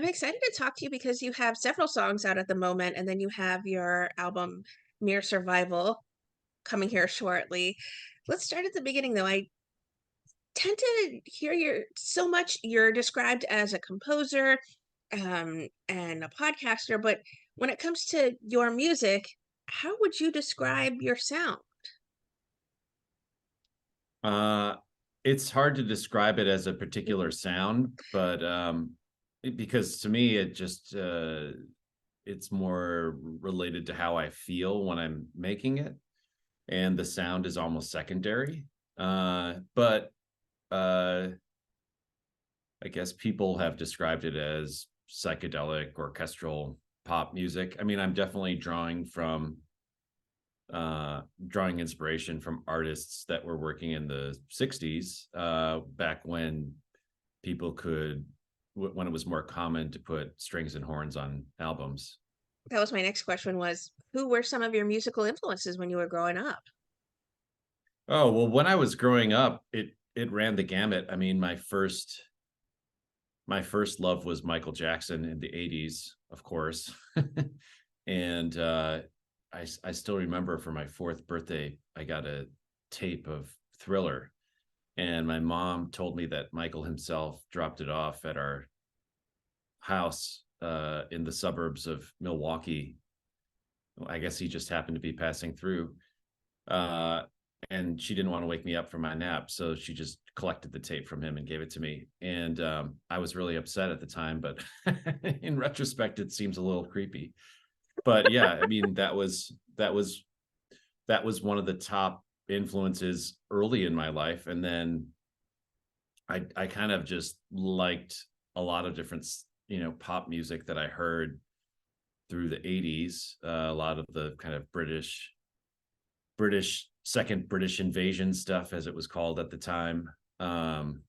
I'm excited to talk to you because you have several songs out at the moment, and then you have your album Mere Survival coming here shortly. Let's start at the beginning, though. I tend to hear you're described as a composer and a podcaster, but when it comes to your music, how would you describe your sound? Uh, it's hard to describe it as a particular sound, but because to me it's more related to how I feel when I'm making it, and the sound is almost secondary. But I guess people have described it as psychedelic orchestral pop music. I mean, I'm definitely drawing inspiration from artists that were working in the 60s, back when people could when it was more common to put strings and horns on albums. That was my next question was, who were some of your musical influences when you were growing up? Oh, well, when I was growing up, it ran the gamut. I mean, my first love was Michael Jackson in the 80s, of course. And I still remember for my fourth birthday, I got a tape of Thriller. And my mom told me that Michael himself dropped it off at our house in the suburbs of Milwaukee. I guess he just happened to be passing through. Uh, and she didn't want to wake me up from my nap. So she just collected the tape from him and gave it to me. And I was really upset at the time, but in retrospect, it seems a little creepy. But yeah, I mean, that was one of the top influences early in my life. And then I kind of just liked a lot of different, pop music that I heard through the 80s, a lot of the kind of British second British invasion stuff, as it was called at the time. Um,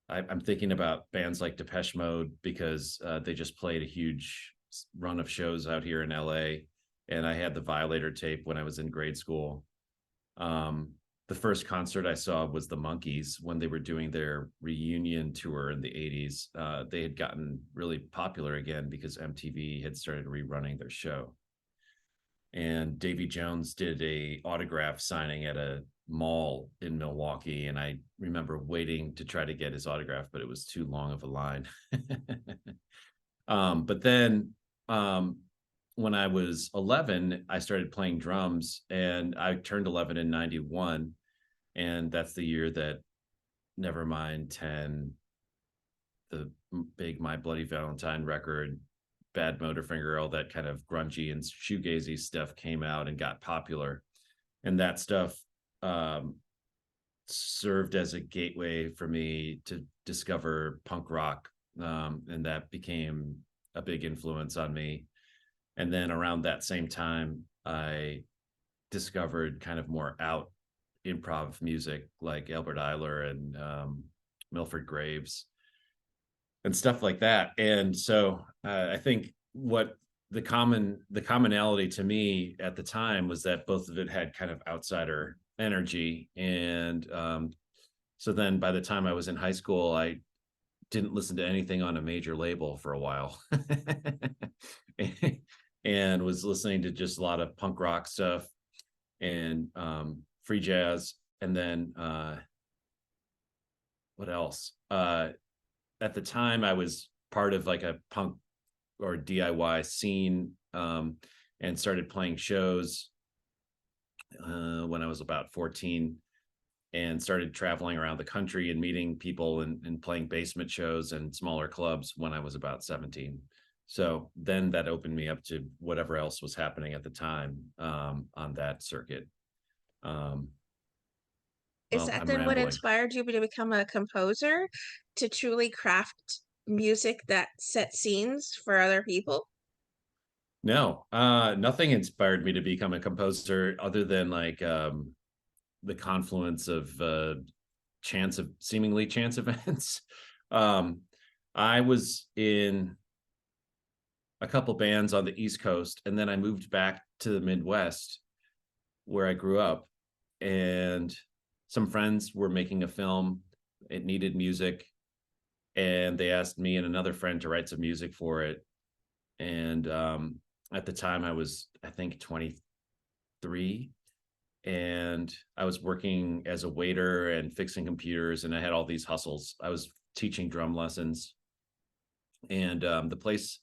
I'm thinking about bands like Depeche Mode because they just played a huge run of shows out here in LA, and I had the Violator tape when I was in grade school. Um, the first concert I saw was the Monkees when they were doing their reunion tour in the 80s. They had gotten really popular again because MTV had started rerunning their show. And Davy Jones did a autograph signing at a mall in Milwaukee, and I remember waiting to try to get his autograph, but it was too long of a line. But then when I was 11, I started playing drums, and I turned 11 in 91. And that's the year that Nevermind 10, the big My Bloody Valentine record, Bad Motorfinger, all that kind of grungy and shoegazy stuff came out and got popular. And that stuff um, served as a gateway for me to discover punk rock. And that became a big influence on me. And then around that same time, I discovered kind of more out improv music like Albert Eiler and Milford Graves and stuff like that. And so I think what the commonality to me at the time was that both of it had kind of outsider energy. And so then by the time I was in high school, I didn't listen to anything on a major label for a while. And was listening to just a lot of punk rock stuff and free jazz. And then what else? At the time, I was part of like a punk or DIY scene, and started playing shows when I was about 14, and started traveling around the country and meeting people and playing basement shows and smaller clubs when I was about 17. So then that opened me up to whatever else was happening at the time on that circuit. Um, Is well, that I'm then what rambling. inspired you to become a composer, to truly craft music that sets scenes for other people? No, nothing inspired me to become a composer other than like the confluence of seemingly chance events. um, I was in a couple bands on the East Coast, and then I moved back to the Midwest where I grew up, and some friends were making a film. It needed music, and they asked me and another friend to write some music for it. And at the time, I was, I think, 23, and I was working as a waiter and fixing computers, and I had all these hustles. I was teaching drum lessons, and the place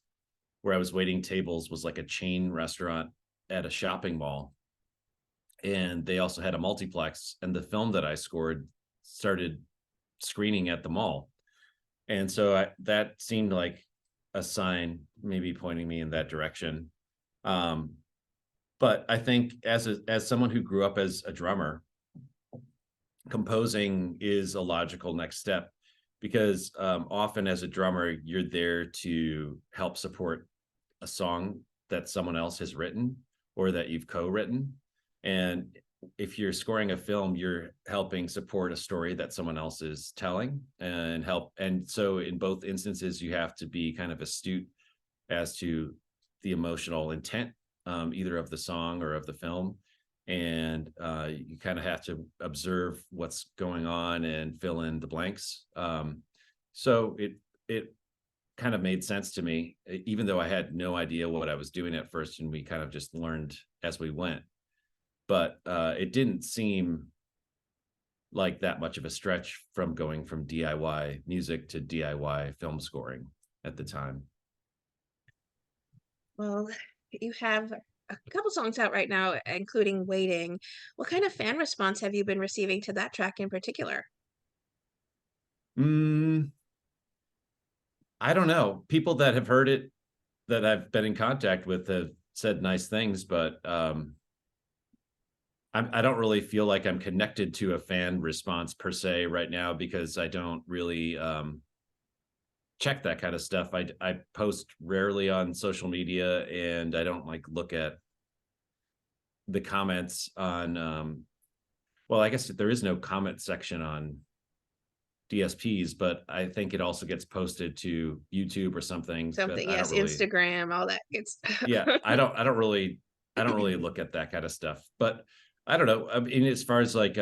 where I was waiting tables was like a chain restaurant at a shopping mall, and they also had a multiplex. And the film that I scored started screening at the mall, and so that seemed like a sign, maybe pointing me in that direction. Um, but I think as someone who grew up as a drummer, composing is a logical next step, because often as a drummer, you're there to help support a song that someone else has written or that you've co-written. And if you're scoring a film, you're helping support a story that someone else is telling and help. And so in both instances, you have to be kind of astute as to the emotional intent, either of the song or of the film. And you kind of have to observe what's going on and fill in the blanks. So it kind of made sense to me, even though I had no idea what I was doing at first, and we kind of just learned as we went. But it didn't seem like that much of a stretch from going from DIY music to DIY film scoring at the time. Well, you have a couple songs out right now, including Waiting. What kind of fan response have you been receiving to that track in particular? Mm, I don't know. People that have heard it, that I've been in contact with, have said nice things, but I don't really feel like I'm connected to a fan response per se right now, because I don't really check that kind of stuff. I post rarely on social media, and I don't like look at the comments on. Well, I guess there is no comment section on DSPs, but I think it also gets posted to YouTube or something. But Something, I don't yes, really, Instagram, all that good stuff. yeah, I don't really look at that kind of stuff. But I don't know. I mean, as far as like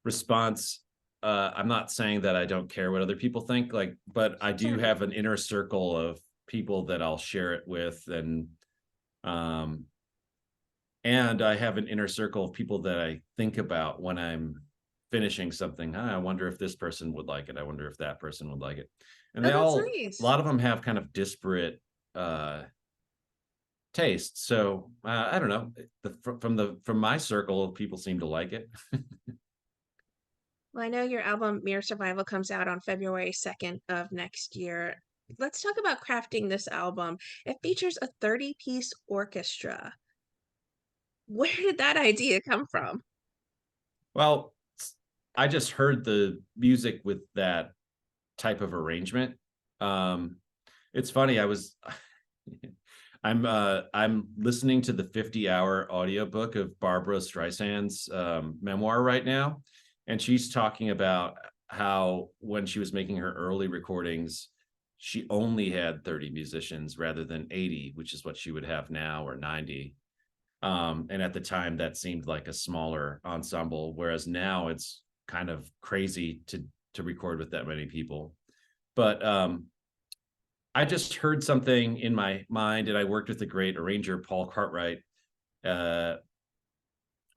response, I'm not saying that I don't care what other people think, like, but I do Sure. have an inner circle of people that I'll share it with, um and I have an inner circle of people that I think about when I'm finishing something. I wonder if this person would like it. I wonder if that person would like it. And Oh, they that's all, a nice. lot of them have kind of disparate uh tastes. So I don't know. From my circle, people seem to like it. Well, I know your album Mere Survival comes out on February 2nd of next year. Let's talk about crafting this album. It features a 30-piece orchestra. Where did that idea come from? Well, I just heard the music with that type of arrangement. Um, it's funny. I'm listening to the 50-hour audiobook of Barbara Streisand's memoir right now, and she's talking about how when she was making her early recordings, she only had 30 musicians rather than 80, which is what she would have now, or 90. And at the time, that seemed like a smaller ensemble, whereas now it's kind of crazy to record with that many people. But I just heard something in my mind, and I worked with the great arranger Paul Cartwright, uh,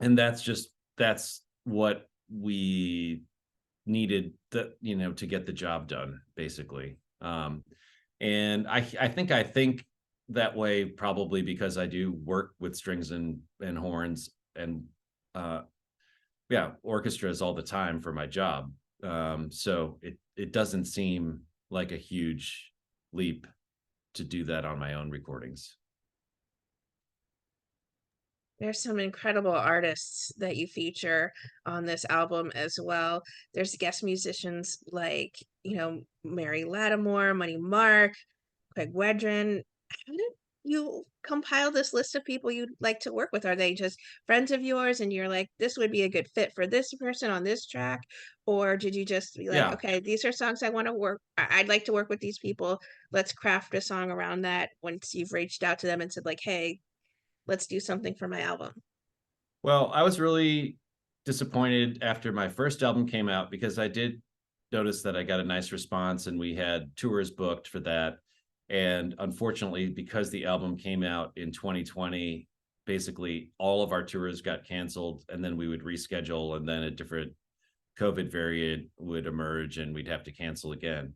and that's what we needed, to get the job done, basically. And I think that way probably because I do work with strings and horns and uh, yeah, orchestras all the time for my job. So it doesn't seem like a huge leap to do that on my own recordings. There's some incredible artists that you feature on this album as well. There's guest musicians like, Mary Lattimore, Money Mark, Craig Wedren. How did you compile this list of people you'd like to work with? Are they just friends of yours and you're like, this would be a good fit for this person on this track? Or did you just be like, Yeah. okay, these are songs I want to work, I'd like to work with these people. Let's craft a song around that once you've reached out to them and said, like, hey, let's do something for my album. Well, I was really disappointed after my first album came out, because I did noticed that I got a nice response, and we had tours booked for that. And unfortunately, because the album came out in 2020, basically all of our tours got canceled, and then we would reschedule, and then a different COVID variant would emerge, and we'd have to cancel again.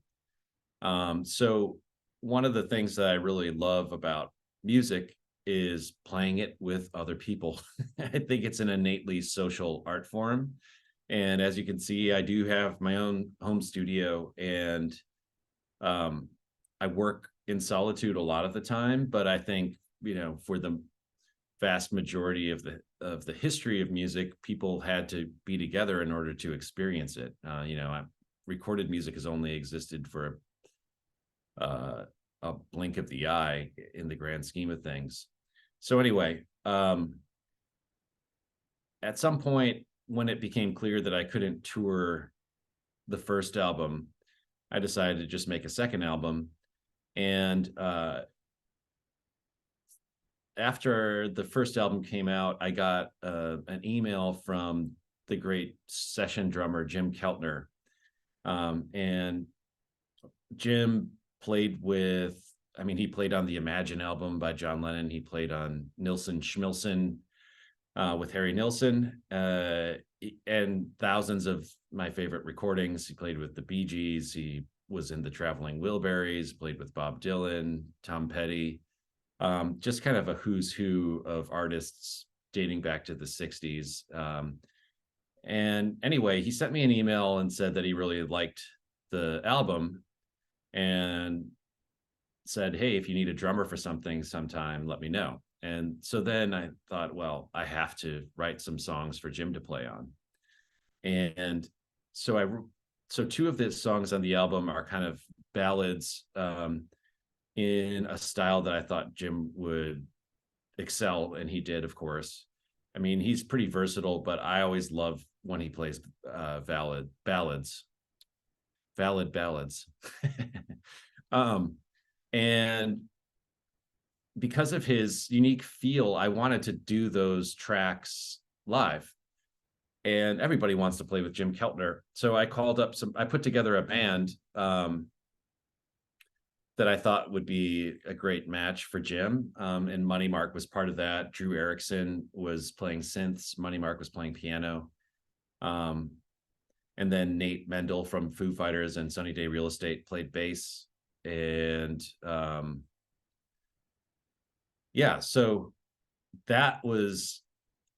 So one of the things that I really love about music is playing it with other people. I think it's an innately social art form. And as you can see, I do have my own home studio, and um, I work in solitude a lot of the time. But I think, for the vast majority of the history of music, people had to be together in order to experience it. Recorded music has only existed for uh, a blink of the eye in the grand scheme of things. So anyway, at some point when it became clear that I couldn't tour the first album, I decided to just make a second album. And after the first album came out, I got an email from the great session drummer Jim Keltner. And Jim played with, he played on the Imagine album by John Lennon. He played on Nilsson Schmilsson with Harry Nilsson, and thousands of my favorite recordings. He played with the Bee Gees. He was in the Traveling Wilburys, played with Bob Dylan, Tom Petty, just kind of a who's who of artists dating back to the 60s. And anyway, he sent me an email and said that he really liked the album, and said, hey, if you need a drummer for something sometime, let me know. And so then I thought, well, I have to write some songs for Jim to play on. And so two of the songs on the album are kind of ballads, in a style that I thought Jim would excel, and he did, of course. He's pretty versatile, but I always love when he plays valid ballads. And because of his unique feel, I wanted to do those tracks live. And everybody wants to play with Jim Keltner. So I put together a band that I thought would be a great match for Jim. And Money Mark was part of that. Drew Erickson was playing synths. Money Mark was playing piano. And then Nate Mendel from Foo Fighters and Sunny Day Real Estate played bass. And so that was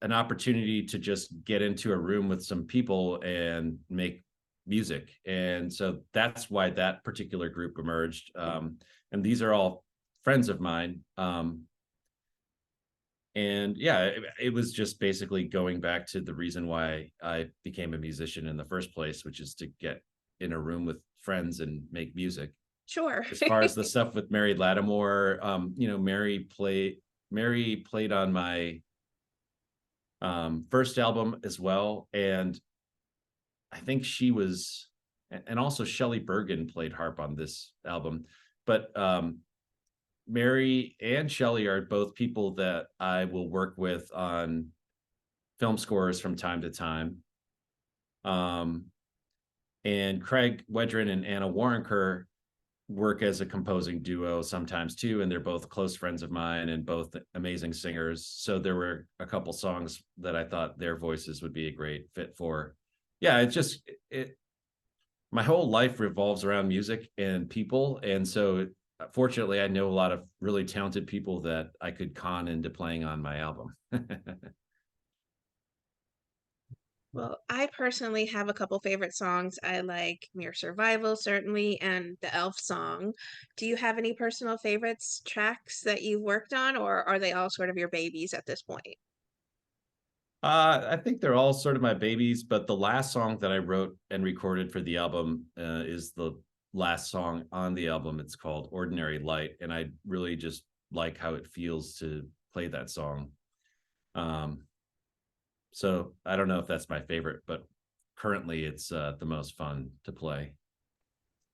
an opportunity to just get into a room with some people and make music. And so that's why that particular group emerged. And these are all friends of mine. It was just basically going back to the reason why I became a musician in the first place, which is to get in a room with friends and make music. Sure. As far as the stuff with Mary Lattimore, Mary played on my first album as well. And I think she was, and also Shelley Bergen played harp on this album. But Mary and Shelley are both people that I will work with on film scores from time to time. And Craig Wedren and Anna Warrenker work as a composing duo sometimes too, and they're both close friends of mine and both amazing singers. So there were a couple songs that I thought their voices would be a great fit for. My whole life revolves around music and people, and so fortunately I know a lot of really talented people that I could con into playing on my album. Well, I personally have a couple favorite songs. I like Mere Survival, certainly, and the Elf song. Do you have any personal favorites, tracks that you've worked on, or are they all sort of your babies at this point? I think they're all sort of my babies, but the last song that I wrote and recorded for the album is the last song on the album. It's called Ordinary Light, and I really just like how it feels to play that song. So I don't know if that's my favorite, but currently it's the most fun to play.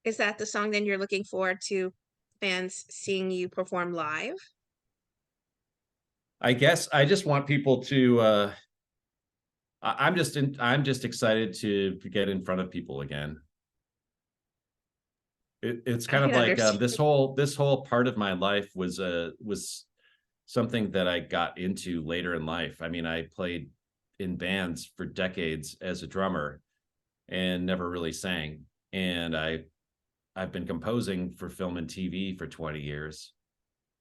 Is that the song then you're looking forward to fans seeing you perform live? I guess I just want people to I'm just excited to get in front of people again. It's I kind of can like understand. this whole part of my life was something that I got into later in life. I mean, I played in bands for decades as a drummer and never really sang. And I've been composing for film and TV for 20 years,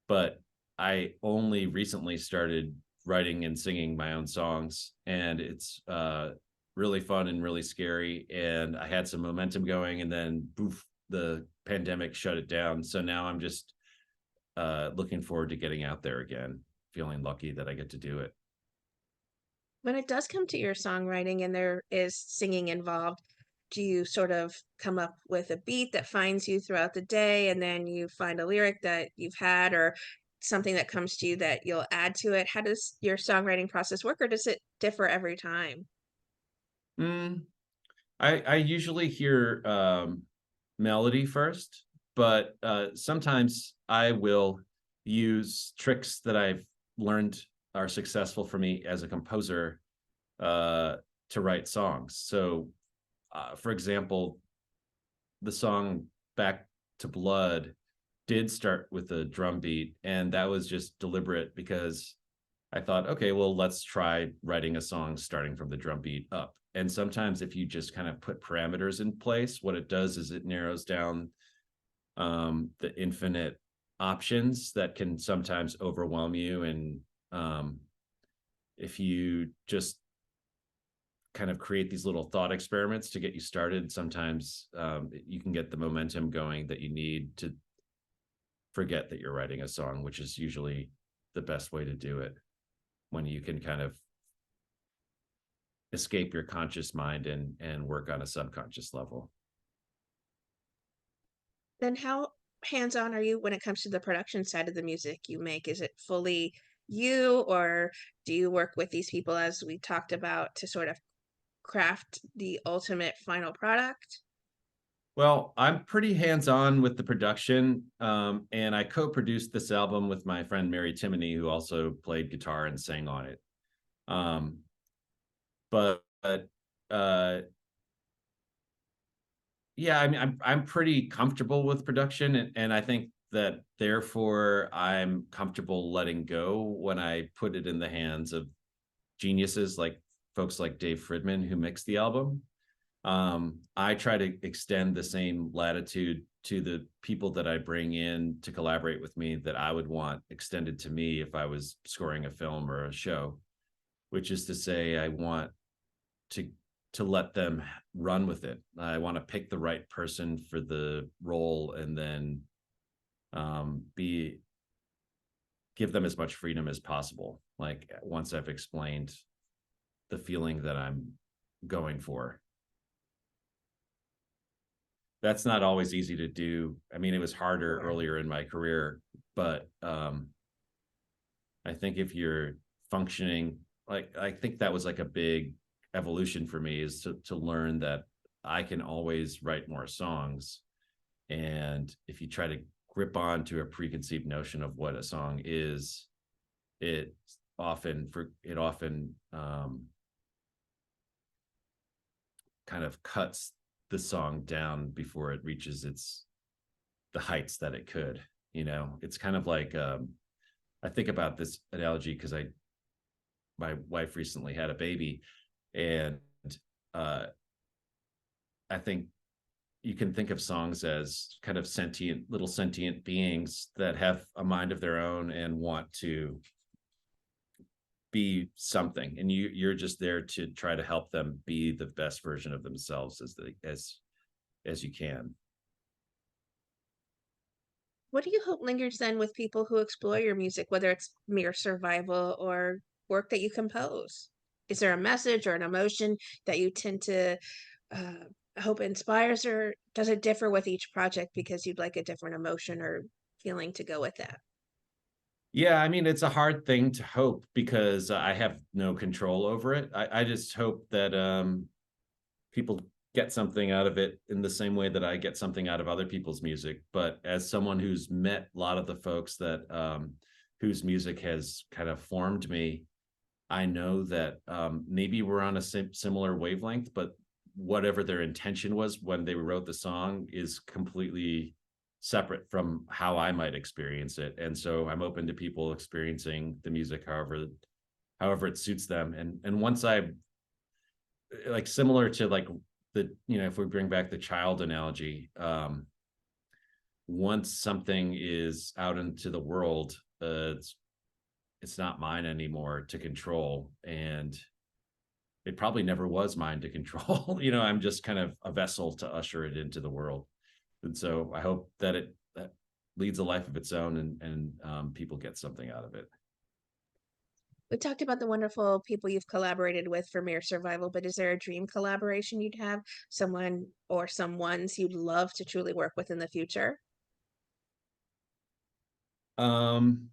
but I only recently started writing and singing my own songs, and it's really fun and really scary. And I had some momentum going, and then poof, the pandemic shut it down. So now I'm just looking forward to getting out there again, feeling lucky that I get to do it. When it does come to your songwriting and there is singing involved, do you sort of come up with a beat that finds you throughout the day and then you find a lyric that you've had or something that comes to you that you'll add to it? How does your songwriting process work, or does it differ every time? Mm, I usually hear melody first, but sometimes I will use tricks that I've learned are successful for me as a composer uh, to write songs. So, for example, the song "Back to Blood" did start with a drum beat, and that was just deliberate because I thought, okay, well, let's try writing a song starting from the drum beat up. And sometimes if you just kind of put parameters in place, what it does is it narrows down the infinite options that can sometimes overwhelm you. And um, if you just kind of create these little thought experiments to get you started, sometimes you can get the momentum going that you need to forget that you're writing a song, which is usually the best way to do it when you can kind of escape your conscious mind and work on a subconscious level. Then how hands-on are you when it comes to the production side of the music you make? Is it fully you, or do you work with these people as we talked about to sort of craft the ultimate final product? Well, I'm pretty hands-on with the production, and I co-produced this album with my friend Mary Timony, who also played guitar and sang on it. Um, but yeah, I mean, I'm pretty comfortable with production, and I think that therefore I'm comfortable letting go when I put it in the hands of geniuses like folks like Dave Fridman who mixed the album. I try to extend the same latitude to the people that I bring in to collaborate with me that I would want extended to me if I was scoring a film or a show, which is to say, I want to to let them run with it. I want to pick the right person for the role and then be give them as much freedom as possible. Like once I've explained the feeling that I'm going for. That's not always easy to do. I mean, it was harder Sure. earlier in my career, but I think if you're functioning like I think that was like a big evolution for me is to learn that I can always write more songs. And if you try to grip on to a preconceived notion of what a song is, it often kind of cuts the song down before it reaches its the heights that it could. It's kind of like I think about this analogy because I my wife recently had a baby, and uh, I think you can think of songs as kind of little sentient beings that have a mind of their own and want to be something, and you're just there to try to help them be the best version of themselves as you can. What do you hope lingers then with people who explore your music, whether it's mere survival or work that you compose? Is there a message or an emotion that you tend to uh, hope inspires, or does it differ with each project because you'd like a different emotion or feeling to go with that? Yeah, I mean, it's a hard thing to hope because I have no control over it. I just hope that people get something out of it in the same way that I get something out of other people's music. But as someone who's met a lot of the folks that whose music has kind of formed me, I know that maybe we're on a similar wavelength, but whatever their intention was when they wrote the song is completely separate from how I might experience it. And so I'm open to people experiencing the music however it suits them. And once I, like, similar to like the, if we bring back the child analogy, once something is out into the world, it's not mine anymore to control, and it probably never was mine to control. I'm just kind of a vessel to usher it into the world. And so I hope that that leads a life of its own, and people get something out of it. We talked about the wonderful people you've collaborated with for Mere Survival, but is there a dream collaboration you'd have? Someone or someones you'd love to truly work with in the future? Um,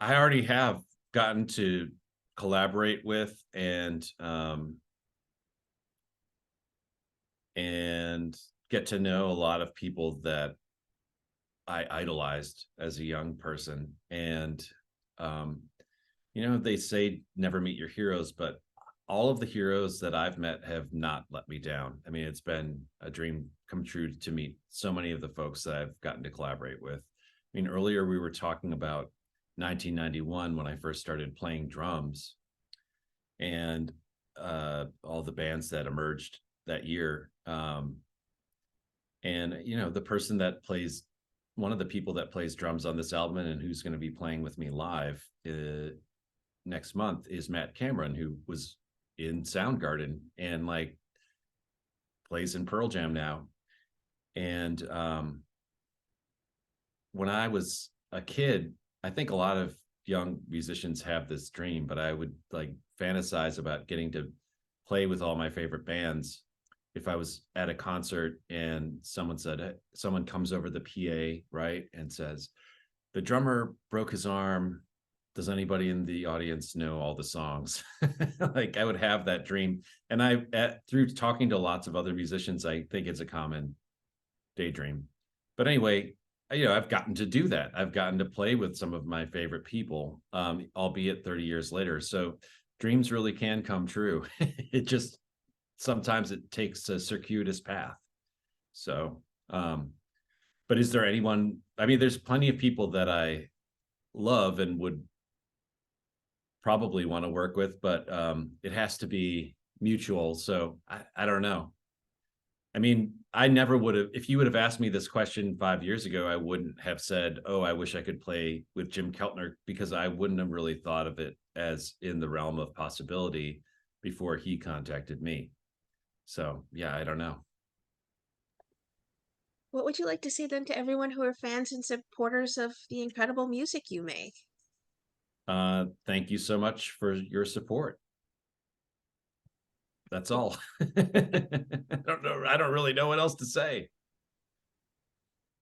I already have gotten to collaborate with and get to know a lot of people that I idolized as a young person. And they say never meet your heroes, but all of the heroes that I've met have not let me down. I mean, it's been a dream come true to meet so many of the folks that I've gotten to collaborate with. I mean, earlier we were talking about 1991 when I first started playing drums, and all the bands that emerged that year. And the person that plays, one of the people that plays drums on this album and who's going to be playing with me live next month is Matt Cameron, who was in Soundgarden and like plays in Pearl Jam now. And when I was a kid, I think a lot of young musicians have this dream, but I would like fantasize about getting to play with all my favorite bands. If I was at a concert and someone comes over the PA, right, and says, the drummer broke his arm. Does anybody in the audience know all the songs? Like, I would have that dream. And through talking to lots of other musicians, I think it's a common daydream. But anyway, I've gotten to do that. I've gotten to play with some of my favorite people, albeit 30 years later. So dreams really can come true. It just, sometimes it takes a circuitous path. So, but is there anyone, I mean, there's plenty of people that I love and would probably want to work with, but it has to be mutual. So I don't know. I mean, I never would have, if you would have asked me this question 5 years ago, I wouldn't have said, oh, I wish I could play with Jim Keltner, because I wouldn't have really thought of it as in the realm of possibility before he contacted me. So yeah, I don't know. What would you like to say then to everyone who are fans and supporters of the incredible music you make? Thank you so much for your support. That's all. I don't know. I don't really know what else to say.